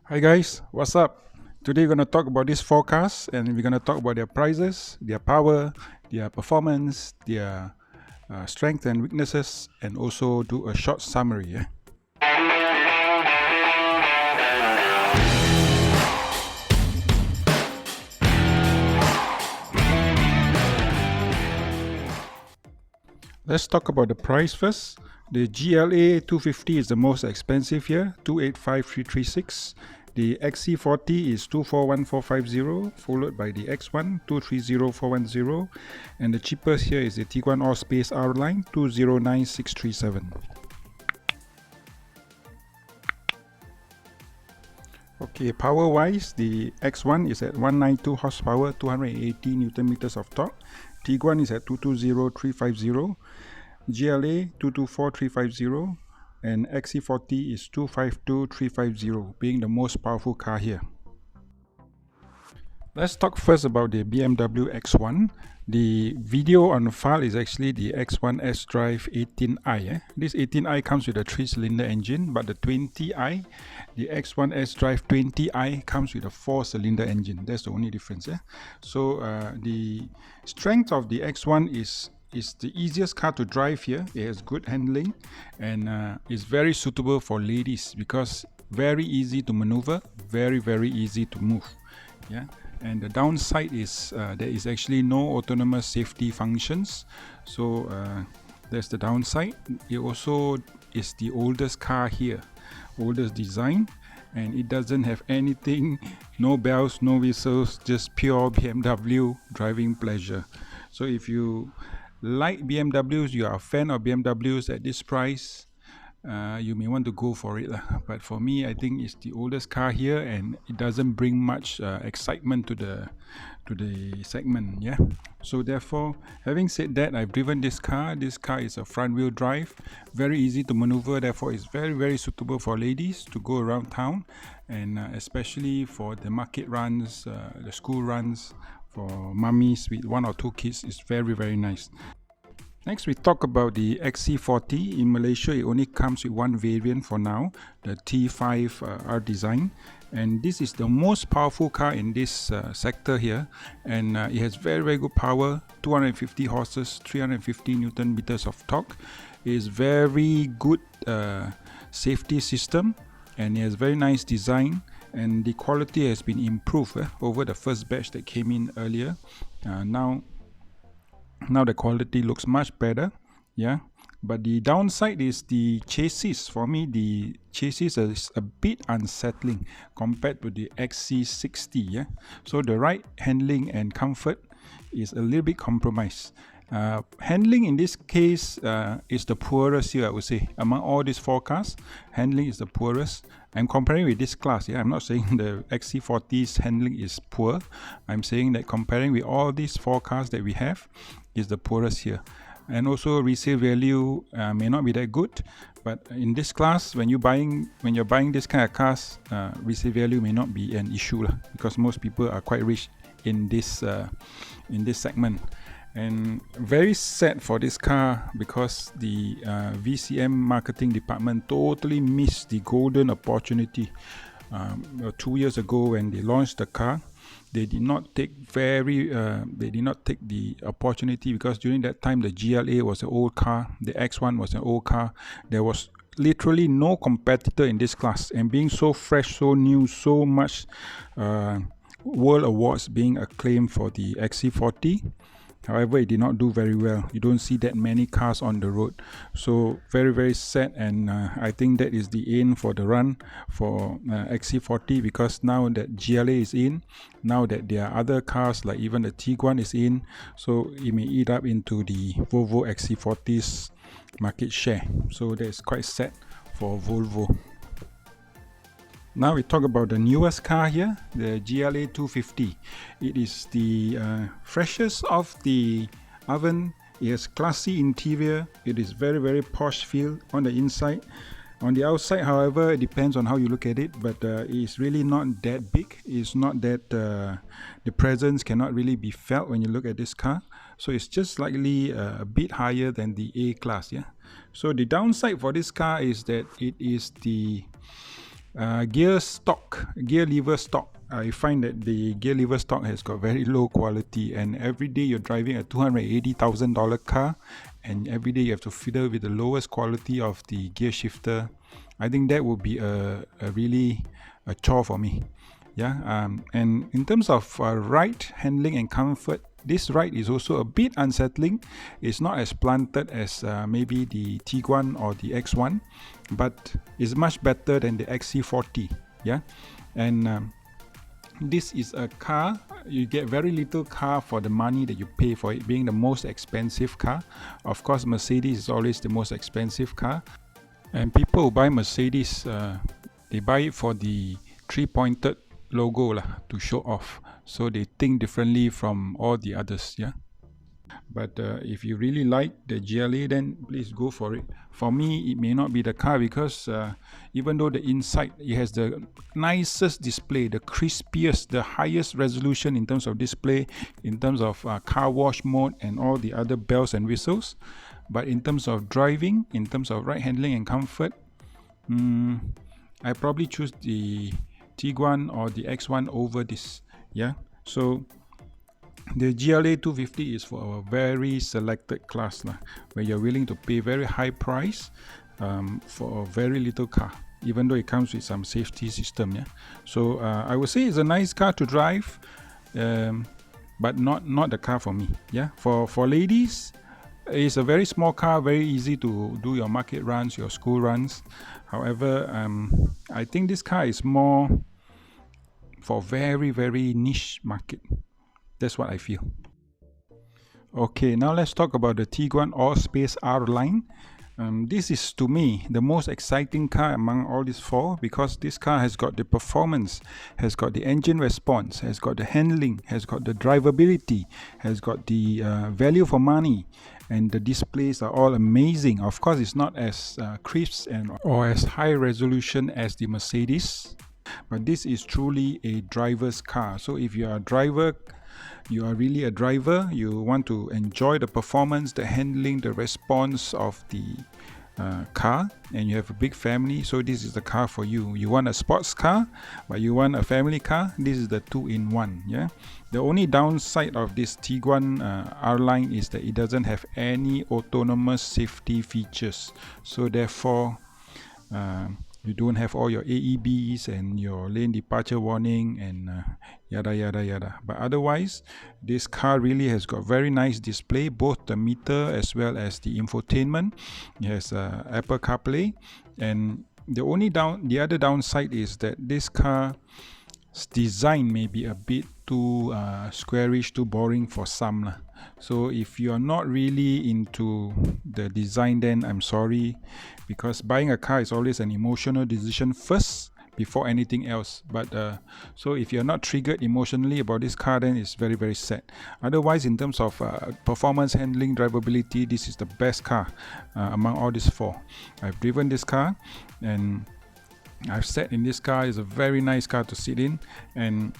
Hi guys, what's up? Today we're going to talk about these four cars and we're going to talk about their prices, their power, their performance, their strengths and weaknesses, and also do a short summary. Let's talk about the price first. The GLA 250 is the most expensive here, 285,336. The XC40 is 241450, followed by the X1 230410, and the cheapest here is the Tiguan Allspace R line 209637. Okay, power wise, the X1 is at 192 horsepower, 280 Newton meters of torque. Tiguan is at 220350, GLA 224350, and XC40 is 252350, being the most powerful car here. Let's talk first about the BMW X1. The video on file is actually the X1 S-Drive 18i. This 18i comes with a 3-cylinder engine, but the 20i, the X1 S-Drive 20i comes with a 4-cylinder engine. That's the only difference. So the strength of the X1 is the easiest car to drive here. It has good handling and is very suitable for ladies because very easy to maneuver, very easy to move. And the downside is there is actually no autonomous safety functions, so that's the downside. It also is the oldest car here, oldest design, and it doesn't have anything, no bells, no whistles, just pure BMW driving pleasure. So if you like BMWs, you are a fan of BMWs at this price, you may want to go for it. But for me, I think it's the oldest car here and it doesn't bring much excitement to the segment. So therefore, having said that, I've driven this car. This car is a front wheel drive, very easy to maneuver, therefore it's very suitable for ladies to go around town, and especially for the market runs, the school runs, for mummies with 1 or 2 kids. Is very nice. Next, we talk about the XC40. In Malaysia, it only comes with one variant for now, the T5 R design. And this is the most powerful car in this sector here. And it has very good power, 250 horses, 350 Newton meters of torque. It is very good safety system, and it has very nice design. And the quality has been improved over the first batch that came in earlier. Now the quality looks much better, but the downside is the chassis. For me, the chassis is a bit unsettling compared to the XC60. So the ride handling and comfort is a little bit compromised. Handling in this case is the poorest here, I would say. Among all these four cars, handling is the poorest. I'm comparing with this class. I'm not saying the XC40's handling is poor. I'm saying that comparing with all these four cars that we have is the poorest here. And also resale value may not be that good, but in this class, when you're buying this kind of cars, resale value may not be an issue because most people are quite rich in this segment. And very sad for this car because the VCM marketing department totally missed the golden opportunity. 2 years ago when they launched the car, they did not take the opportunity, because during that time the GLA was an old car, the X1 was an old car. There was literally no competitor in this class, and being so fresh, so new, so much world awards being acclaimed for the XC40. However, it did not do very well. You don't see that many cars on the road. So very sad, and I think that is the end for the run for XC40, because now that GLA is in, now that there are other cars like even the Tiguan is in, so it may eat up into the Volvo XC40's market share. So that's quite sad for Volvo. Now we talk about the newest car here, the GLA 250. It is the freshest off the oven. It has classy interior. It is very posh feel on the inside. On the outside, however, it depends on how you look at it, but it's really not that big. It's not that the presence cannot really be felt when you look at this car. So it's just slightly a bit higher than the A class. So the downside for this car is that it is the gear lever stock. I find that the gear lever stock has got very low quality, and every day you're driving a $280,000 car, and every day you have to fiddle with the lowest quality of the gear shifter. I think that would be a really a chore for me. Yeah, and in terms of ride handling and comfort, this ride is also a bit unsettling. It's not as planted as maybe the Tiguan or the X1, but it's much better than the XC40. Yeah, and this is a car, you get very little car for the money that you pay for it being the most expensive car. Of course, Mercedes is always the most expensive car, and people who buy Mercedes, they buy it for the three-pointed logo to show off, so they think differently from all the others. Yeah, but if you really like the GLA, then please go for it. For me, it may not be the car, because even though the inside it has the nicest display, the crispiest, the highest resolution in terms of display, in terms of car wash mode and all the other bells and whistles, but in terms of driving, in terms of ride handling and comfort, I probably choose the Tiguan or the X1 over this. Yeah, so the GLA 250 is for a very selected class where you're willing to pay very high price for a very little car, even though it comes with some safety system. Yeah, so I would say it's a nice car to drive, but not the car for me. Yeah, for ladies, it's a very small car, very easy to do your market runs, your school runs. However, I think this car is more for very niche market. That's what I feel. Okay, now let's talk about the Tiguan Allspace R line. This is, to me, the most exciting car among all these four, because this car has got the performance, has got the engine response, has got the handling, has got the drivability, has got the value for money, and the displays are all amazing. Of course, it's not as crisp or as high resolution as the Mercedes, but this is truly a driver's car. So if you are a driver, you are really a driver, you want to enjoy the performance, the handling, the response of the car, and you have a big family, so this is the car for you. You want a sports car, but you want a family car, this is the 2-in-1. Yeah, the only downside of this Tiguan R line is that it doesn't have any autonomous safety features, so therefore you don't have all your AEBs and your lane departure warning and yada yada. But otherwise, this car really has got very nice display, both the meter as well as the infotainment. It has Apple CarPlay, and the other downside is that this car's design may be a bit too squarish, too boring for some. So if you are not really into the design, then I'm sorry, because buying a car is always an emotional decision first before anything else. But so if you're not triggered emotionally about this car, then it's very sad. Otherwise, in terms of performance, handling, drivability, this is the best car among all these four. I've driven this car and I've sat in this car. It's a very nice car to sit in, and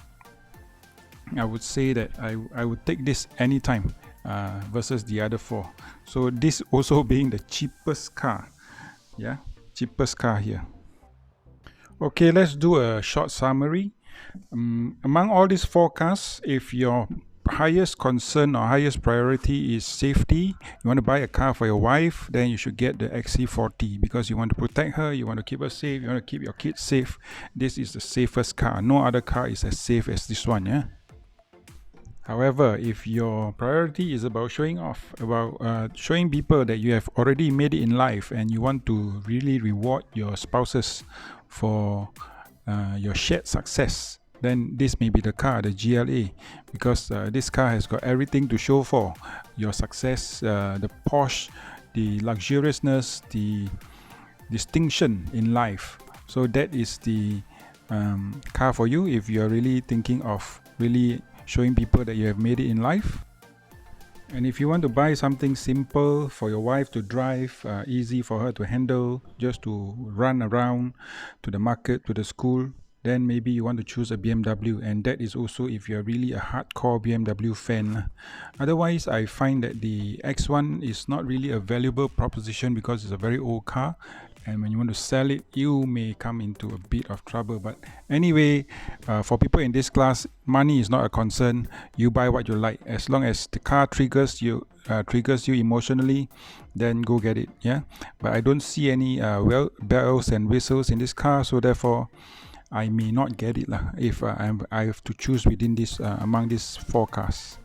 I would say that I would take this anytime versus the other four. So this also being the cheapest car. Yeah, cheapest car here. Okay, let's do a short summary. Among all these four cars, if your highest concern or highest priority is safety, you want to buy a car for your wife, then you should get the XC40, because you want to protect her, you want to keep her safe, you want to keep your kids safe. This is the safest car. No other car is as safe as this one. Yeah. However, if your priority is about showing off, about showing people that you have already made it in life, and you want to really reward your spouses for your shared success, then this may be the car, the GLA, because this car has got everything to show for your success, the posh, the luxuriousness, the distinction in life. So that is the car for you if you are really thinking of really showing people that you have made it in life. And if you want to buy something simple for your wife to drive, easy for her to handle, just to run around to the market, to the school, then maybe you want to choose a BMW, and that is also if you're really a hardcore BMW fan. Otherwise, I find that the X1 is not really a valuable proposition because it's a very old car. and when you want to sell it, you may come into a bit of trouble. But anyway, for people in this class, money is not a concern. You buy what you like, as long as the car triggers you emotionally, then go get it. Yeah, but I don't see any bells and whistles in this car, so therefore I may not get it if I have to choose within this among these 4 cars.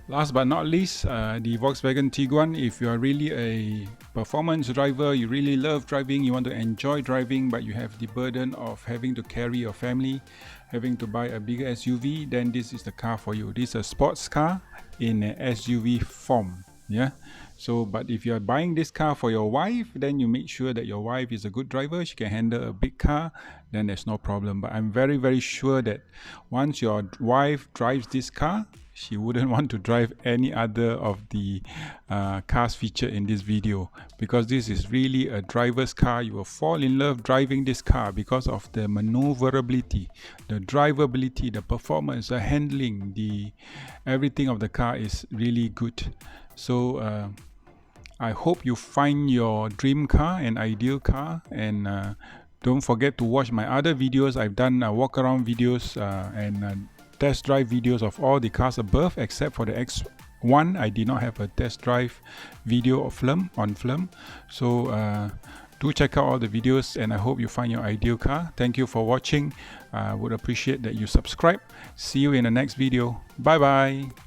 Last but not least, the Volkswagen Tiguan. If you are really a performance driver, you really love driving, you want to enjoy driving, but you have the burden of having to carry your family, having to buy a bigger SUV, then this is the car for you. This is a sports car in an SUV form. Yeah. So, but if you are buying this car for your wife, then you make sure that your wife is a good driver, she can handle a big car, then there's no problem. But I'm very, very sure that once your wife drives this car, she wouldn't want to drive any other of the cars featured in this video, because this is really a driver's car. You will fall in love driving this car because of the maneuverability, the drivability, the performance, the handling, the everything of the car is really good. So I hope you find your dream car, an ideal car, and don't forget to watch my other videos. I've done walk-around videos and test drive videos of all the cars above, except for the X1. I did not have a test drive video of on film. So do check out all the videos, and I hope you find your ideal car. Thank you for watching. I would appreciate that you subscribe. See you in the next video. Bye bye.